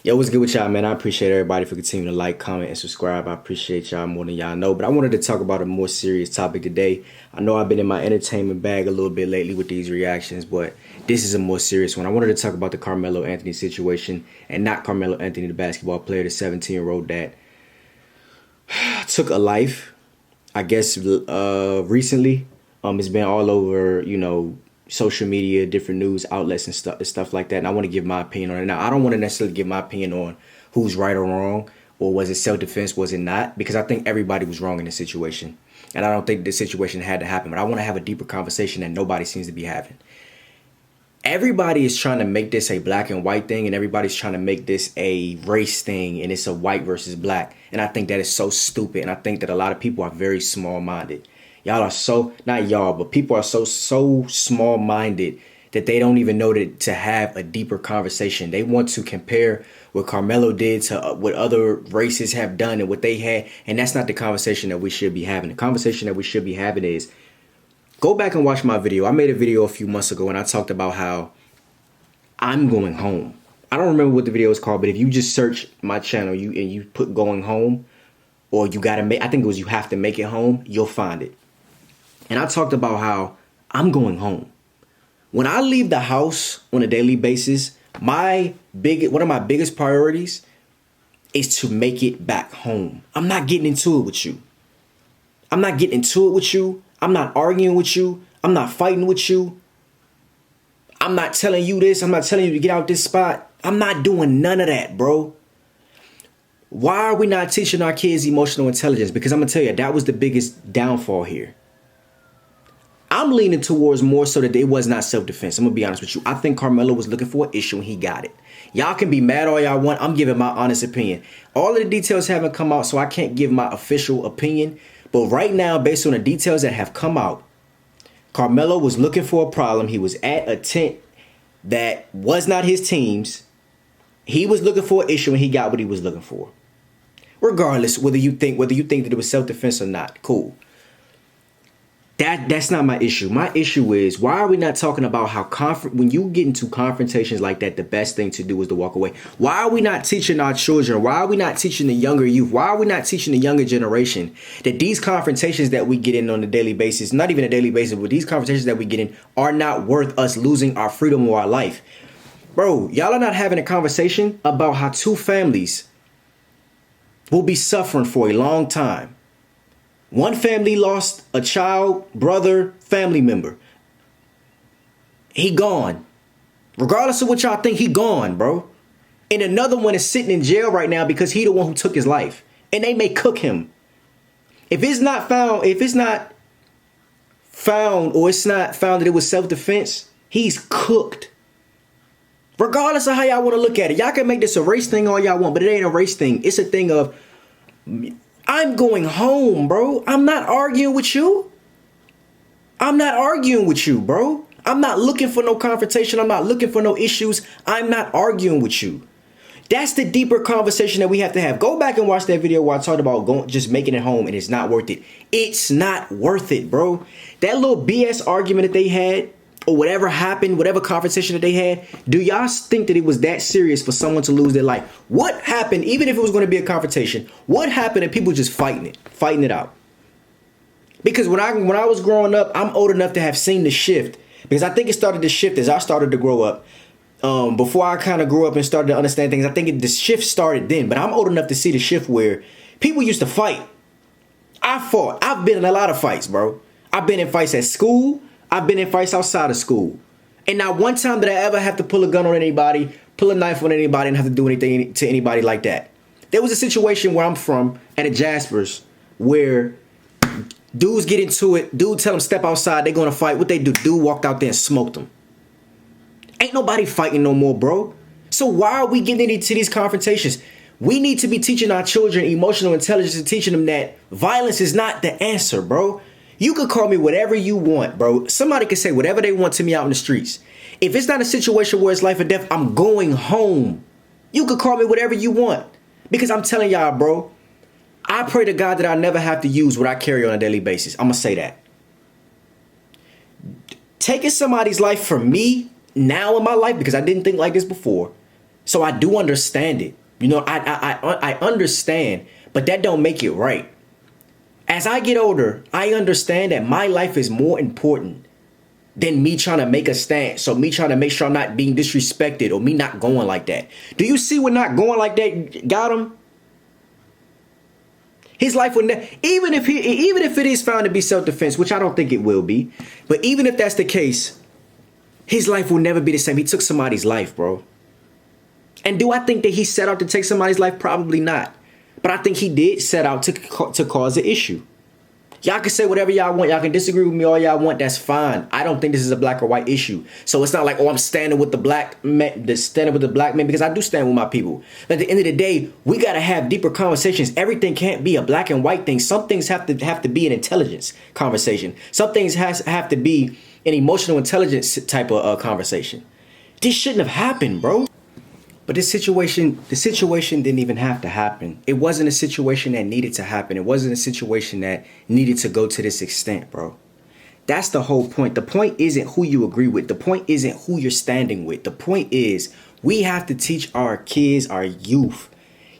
Yo, what's good with y'all, man? I appreciate everybody for continuing to like, comment, and subscribe. I appreciate y'all more than y'all know. But I wanted to talk about a more serious topic today. I know I've been in my entertainment bag a little bit lately with these reactions, but this is a more serious one. I wanted to talk about the Carmelo Anthony situation, and not Carmelo Anthony, the basketball player, the 17-year-old that took a life, I guess, recently. It's been all over, social media, different news outlets and stuff like that. And I want to give my opinion on it. Now, I don't want to necessarily give my opinion on who's right or wrong, or was it self-defense, was it not? Because I think everybody was wrong in this situation. And I don't think this situation had to happen. But I want to have a deeper conversation that nobody seems to be having. Everybody is trying to make this a black and white thing, and everybody's trying to make this a race thing, and it's a white versus black. And I think that is so stupid. And I think that a lot of people are very small-minded. Y'all are so, not y'all, but people are so small-minded that they don't even know to have a deeper conversation. They want to compare what Carmelo did to what other races have done and what they had. And that's not the conversation that we should be having. The conversation that we should be having is, go back and watch my video. I made a video a few months ago and I talked about how I'm going home. I don't remember what the video was called, but if you just search my channel and you put going home, or you gotta make, I think it was you have to make it home, you'll find it. And I talked about how I'm going home. When I leave the house on a daily basis, one of my biggest priorities is to make it back home. I'm not getting into it with you. I'm not getting into it with you. I'm not arguing with you. I'm not fighting with you. I'm not telling you this. I'm not telling you to get out this spot. I'm not doing none of that, bro. Why are we not teaching our kids emotional intelligence? Because I'm going to tell you, that was the biggest downfall here. I'm leaning towards more so that it was not self-defense. I'm going to be honest with you. I think Carmelo was looking for an issue and he got it. Y'all can be mad all y'all want. I'm giving my honest opinion. All of the details haven't come out, so I can't give my official opinion. But right now, based on the details that have come out, Carmelo was looking for a problem. He was at a tent that was not his team's. He was looking for an issue and he got what he was looking for. Regardless, whether you think that it was self-defense or not, cool. That's not my issue. My issue is, why are we not talking about how when you get into confrontations like that, the best thing to do is to walk away? Why are we not teaching our children? Why are we not teaching the younger youth? Why are we not teaching the younger generation that these confrontations that we get in on a daily basis, not even a daily basis, but these conversations that we get in are not worth us losing our freedom or our life? Bro, y'all are not having a conversation about how two families will be suffering for a long time. One family lost a child, brother, family member. He gone. Regardless of what y'all think, he gone, bro. And another one is sitting in jail right now because he the one who took his life. And they may cook him. If it's not found or it's not found that it was self-defense, he's cooked. Regardless of how y'all want to look at it. Y'all can make this a race thing all y'all want, but it ain't a race thing. It's a thing of, I'm going home, bro. I'm not arguing with you. I'm not arguing with you, bro. I'm not looking for no confrontation. I'm not looking for no issues. I'm not arguing with you. That's the deeper conversation that we have to have. Go back and watch that video where I talked about just making it home and it's not worth it. It's not worth it, bro. That little BS argument that they had, or whatever happened, whatever conversation that they had, do y'all think that it was that serious for someone to lose their life? What happened, even if it was going to be a confrontation, what happened if people just fighting it out? Because when I was growing up, I'm old enough to have seen the shift. Because I think it started to shift as I started to grow up. Before I kind of grew up and started to understand things, I think the shift started then. But I'm old enough to see the shift where people used to fight. I fought. I've been in a lot of fights, bro. I've been in fights at school. I've been in fights outside of school. And not one time did I ever have to pull a gun on anybody, pull a knife on anybody, and have to do anything to anybody like that. There was a situation where I'm from at a Jasper's where dudes get into it. Dude tell them step outside. They're going to fight. What they do? Dude walked out there and smoked them. Ain't nobody fighting no more, bro. So why are we getting into these confrontations? We need to be teaching our children emotional intelligence and teaching them that violence is not the answer, bro. You could call me whatever you want, bro. Somebody can say whatever they want to me out in the streets. If it's not a situation where it's life or death, I'm going home. You could call me whatever you want. Because I'm telling y'all, bro, I pray to God that I never have to use what I carry on a daily basis. I'm going to say that. Taking somebody's life from me now in my life, because I didn't think like this before. So I do understand it. You know, I understand, but that don't make it right. As I get older, I understand that my life is more important than me trying to make a stance. So me trying to make sure I'm not being disrespected or me not going like that. Do you see what not going like that got him? His life would even if it is found to be self-defense, which I don't think it will be, but even if that's the case, his life will never be the same. He took somebody's life, bro. And do I think that he set out to take somebody's life? Probably not. But I think he did set out to cause an issue. Y'all can say whatever y'all want. Y'all can disagree with me all y'all want. That's fine. I don't think this is a black or white issue. So it's not like, oh, I'm standing with the black man, because I do stand with my people. But at the end of the day, we got to have deeper conversations. Everything can't be a black and white thing. Some things have to be an intelligence conversation. Some things have to be an emotional intelligence type of conversation. This shouldn't have happened, bro. But the situation didn't even have to happen. It wasn't a situation that needed to happen. It wasn't a situation that needed to go to this extent, bro. That's the whole point. The point isn't who you agree with. The point isn't who you're standing with. The point is we have to teach our kids, our youth,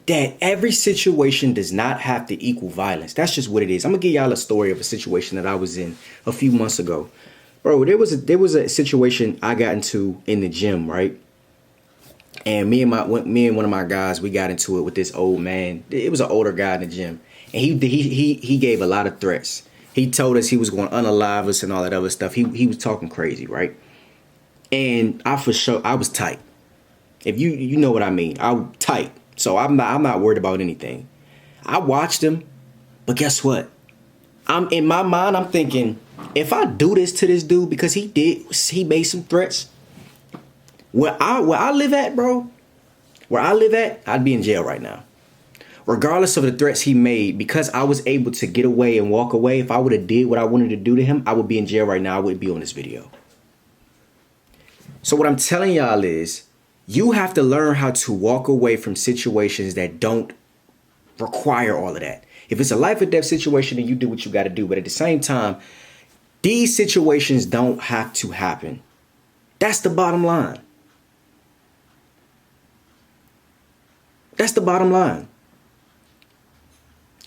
that every situation does not have to equal violence. That's just what it is. I'm going to give y'all a story of a situation that I was in a few months ago. Bro, there was a situation I got into in the gym, right? And me and one of my guys, we got into it with this old man. It was an older guy in the gym, and he gave a lot of threats. He told us he was going to unalive us and all that other stuff. He was talking crazy, right? And I was tight. If you know what I mean, I'm tight. So I'm not worried about anything. I watched him, but guess what? In my mind, I'm thinking, if I do this to this dude because he made some threats. Where I live at, bro, I'd be in jail right now. Regardless of the threats he made, because I was able to get away and walk away, if I would have did what I wanted to do to him, I would be in jail right now. I wouldn't be on this video. So what I'm telling y'all is, you have to learn how to walk away from situations that don't require all of that. If it's a life or death situation, then you do what you got to do. But at the same time, these situations don't have to happen. That's the bottom line. That's the bottom line.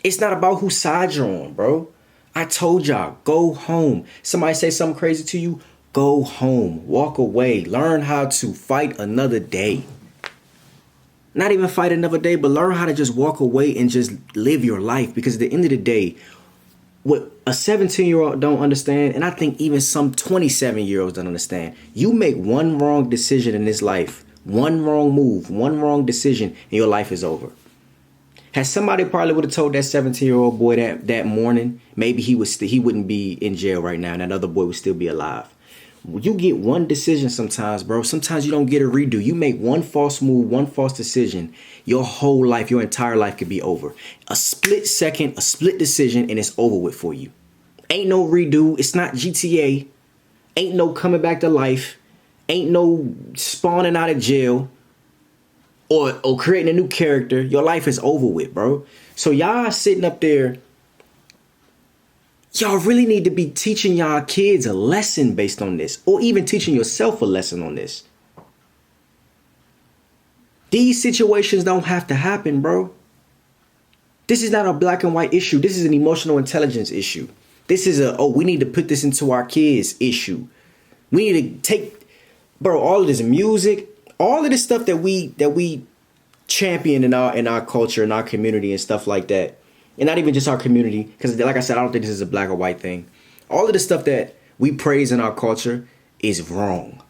It's not about whose side you're on, bro. I told y'all, go home. Somebody say something crazy to you, go home. Walk away. Learn how to fight another day. Not even fight another day, but learn how to just walk away and just live your life. Because at the end of the day, what a 17-year-old don't understand, and I think even some 27-year-olds don't understand, you make one wrong decision in this life, one wrong move, one wrong decision, and your life is over. Had somebody probably would have told that 17-year-old boy that morning, maybe he wouldn't be in jail right now, and that other boy would still be alive. You get one decision sometimes, bro. Sometimes you don't get a redo. You make one false move, one false decision. Your whole life, your entire life could be over. A split second, a split decision, and it's over with for you. Ain't no redo. It's not GTA. Ain't no coming back to life. Ain't no spawning out of jail or creating a new character. Your life is over with, bro. So y'all sitting up there, y'all really need to be teaching y'all kids a lesson based on this, or even teaching yourself a lesson on this. These situations don't have to happen, bro. This is not a black and white issue. This is an emotional intelligence issue. This is we need to put this into our kids issue. We need to take, bro, all of this music, all of this stuff that we champion in our culture, in our community and stuff like that. And not even just our community, because like I said, I don't think this is a black or white thing. All of the stuff that we praise in our culture is wrong.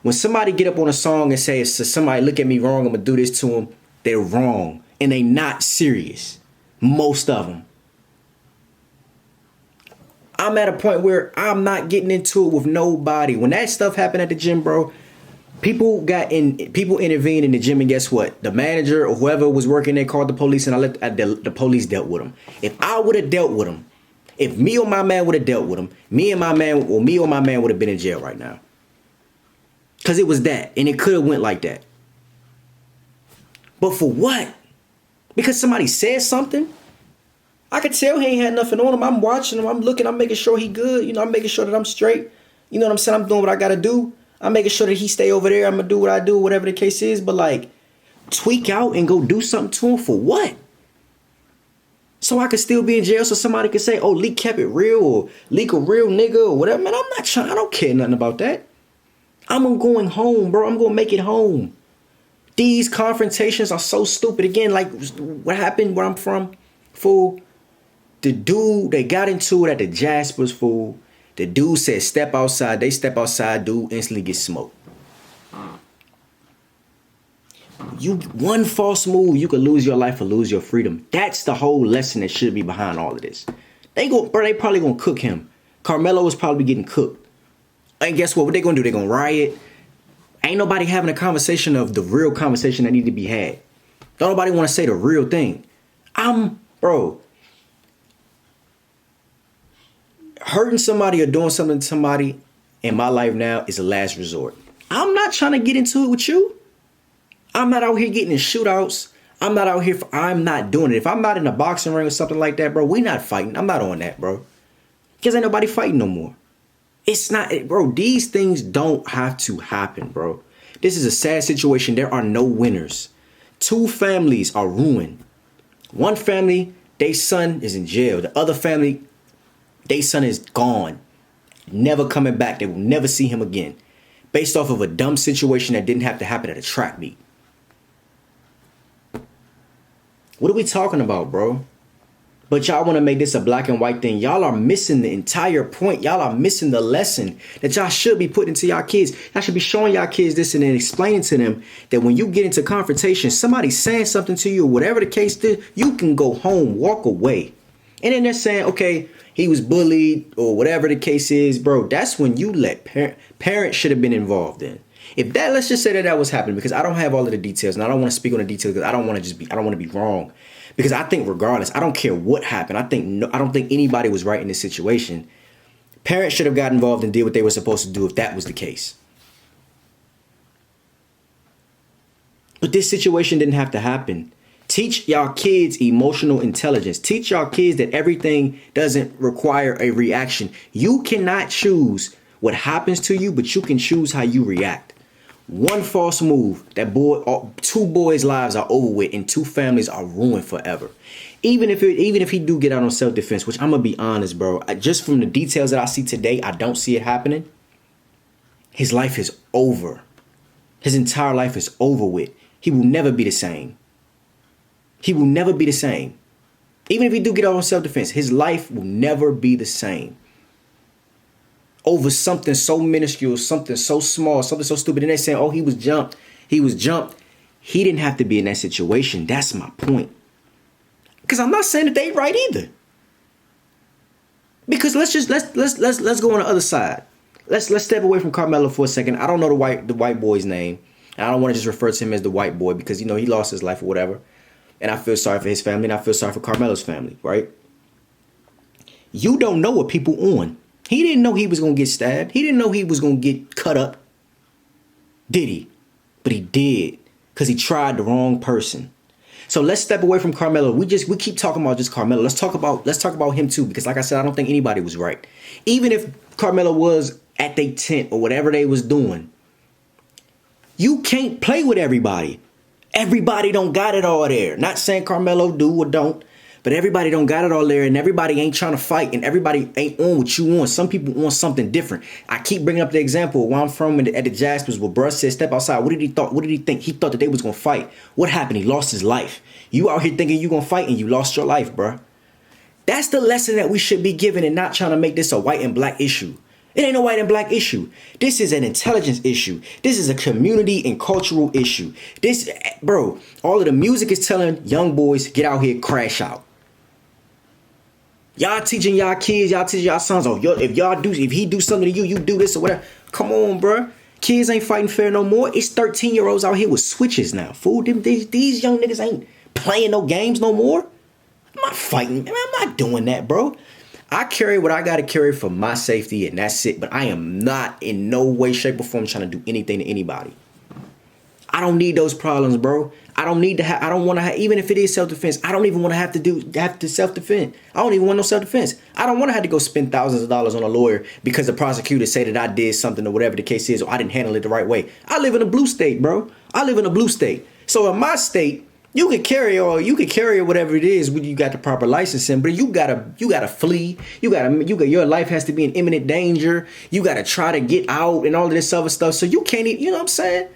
When somebody get up on a song and say, if somebody look at me wrong, I'm going to do this to them, they're wrong. And they not serious. Most of them. I'm at a point where I'm not getting into it with nobody. When that stuff happened at the gym, bro, people intervened in the gym, and guess what? The manager or whoever was working there called the police, and the police dealt with him. If I would have dealt with him, if me or my man would have dealt with him, me or my man would have been in jail right now. Because it was that, and it could have went like that. But for what? Because somebody said something? I could tell he ain't had nothing on him. I'm watching him. I'm looking. I'm making sure he good. I'm making sure that I'm straight. You know what I'm saying? I'm doing what I got to do. I'm making sure that he stay over there. I'm gonna do what I do, whatever the case is. But like, tweak out and go do something to him for what? So I could still be in jail so somebody could say, oh, Leak kept it real or Leak a real nigga or whatever. Man, I'm not trying. I don't care nothing about that. I'm going home, bro. I'm going to make it home. These confrontations are so stupid. Again, like what happened where I'm from, fool. The dude, they got into it at the Jaspers, fool. The dude said, step outside. They step outside. Dude instantly gets smoked. You one false move, you could lose your life or lose your freedom. That's the whole lesson that should be behind all of this. They probably gonna cook him. Karmelo was probably getting cooked. And guess what they gonna do? They gonna riot. Ain't nobody having a conversation of the real conversation that need to be had. Don't nobody want to say the real thing. Bro, hurting somebody or doing something to somebody in my life now is a last resort. I'm not trying to get into it with you. I'm not out here getting in shootouts. I'm not doing it. If I'm not in a boxing ring or something like that, bro, we not fighting. I'm not on that, bro. Because ain't nobody fighting no more. It's not, bro, these things don't have to happen, bro. This is a sad situation. There are no winners. 2 families are ruined. One family, their son is in jail. The other family, their son is gone. Never coming back. They will never see him again. Based off of a dumb situation that didn't have to happen at a track meet. What are we talking about, bro? But y'all want to make this a black and white thing. Y'all are missing the entire point. Y'all are missing the lesson that y'all should be putting to y'all kids. Y'all should be showing y'all kids this and then explaining to them that when you get into confrontation, somebody saying something to you or whatever the case is, you can go home, walk away. And then they're saying, okay, he was bullied or whatever the case is, bro. That's when you let parents should have been involved in. If that, let's just say that was happening, because I don't have all of the details and I don't want to speak on the details because I don't want to be wrong. Because I think regardless, I don't care what happened. I don't think anybody was right in this situation. Parents should have got involved and did what they were supposed to do if that was the case. But this situation didn't have to happen. Teach y'all kids emotional intelligence. Teach y'all kids that everything doesn't require a reaction. You cannot choose what happens to you, but you can choose how you react. One false move, 2 boys' lives are over with and 2 families are ruined forever. Even if he do get out on self-defense, which I'm gonna be honest, bro, just from the details that I see today, I don't see it happening. His life is over. His entire life is over with. He will never be the same. He will never be the same. Even if he do get out on self-defense, his life will never be the same. Over something so minuscule, something so small, something so stupid. And they're saying, oh, he was jumped. He was jumped. He didn't have to be in that situation. That's my point. Because I'm not saying that they right either. Because let's go on the other side. Let's step away from Karmelo for a second. I don't know the white boy's name. And I don't want to just refer to him as the white boy because, he lost his life or whatever. And I feel sorry for his family and I feel sorry for Karmelo's family, right? You don't know what people on. He didn't know he was going to get stabbed. He didn't know he was going to get cut up. Did he? But he did. Because he tried the wrong person. So let's step away from Karmelo. We keep talking about just Karmelo. Let's talk about him too. Because like I said, I don't think anybody was right. Even if Karmelo was at their tent or whatever they was doing. You can't play with everybody. Everybody don't got it all there. Not saying Karmelo do or don't. But everybody don't got it all there and everybody ain't trying to fight and everybody ain't on what you want. Some people want something different. I keep bringing up the example where I'm from at the Jaspers where bruh said step outside. What did he think? He thought that they was going to fight. What happened? He lost his life. You out here thinking you going to fight and you lost your life, bruh. That's the lesson that we should be giving and not trying to make this a white and black issue. It ain't a white and black issue. This is an intelligence issue. This is a community and cultural issue. All of the music is telling young boys, get out here, crash out. Y'all teaching y'all kids, y'all teaching y'all sons, if he do something to you, you do this or whatever. Come on, bro. Kids ain't fighting fair no more. It's 13-year-olds out here with switches now. Fool, these young niggas ain't playing no games no more. I'm not fighting, man. I'm not doing that, bro. I carry what I got to carry for my safety, and that's it. But I am not in no way, shape, or form trying to do anything to anybody. I don't need those problems, bro. I don't need to have, I don't want to have, even if it is self-defense, I don't even want to have to self-defend. I don't even want no self-defense. I don't want to have to go spend thousands of dollars on a lawyer because the prosecutor say that I did something or whatever the case is, or I didn't handle it the right way. I live in a blue state, bro. I live in a blue state. So in my state, you could carry or whatever it is when you got the proper licensing, but you gotta flee. Your life has to be in imminent danger. You gotta try to get out and all of this other stuff. So you can't even, you know what I'm saying?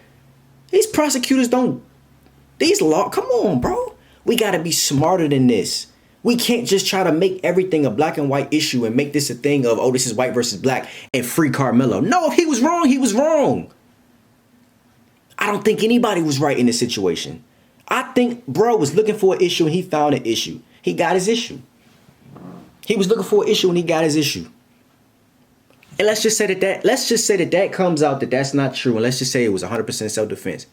These prosecutors don't. Come on, bro. We got to be smarter than this. We can't just try to make everything a black and white issue and make this a thing of, oh, this is white versus black and free Karmelo. No, if he was wrong, he was wrong. I don't think anybody was right in this situation. I think bro was looking for an issue and he found an issue. He got his issue. He was looking for an issue and he got his issue. And let's just say that comes out that that's not true. And let's just say it was 100% self-defense.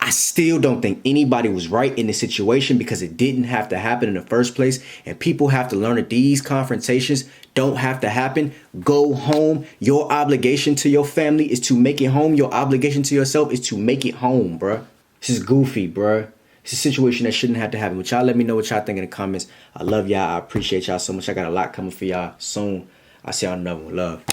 I still don't think anybody was right in this situation because it didn't have to happen in the first place. And people have to learn that these confrontations don't have to happen. Go home. Your obligation to your family is to make it home. Your obligation to yourself is to make it home, bruh. This is goofy, bruh. It's a situation that shouldn't have to happen. But y'all let me know what y'all think in the comments. I love y'all. I appreciate y'all so much. I got a lot coming for y'all soon. I'll see y'all on another one. Love.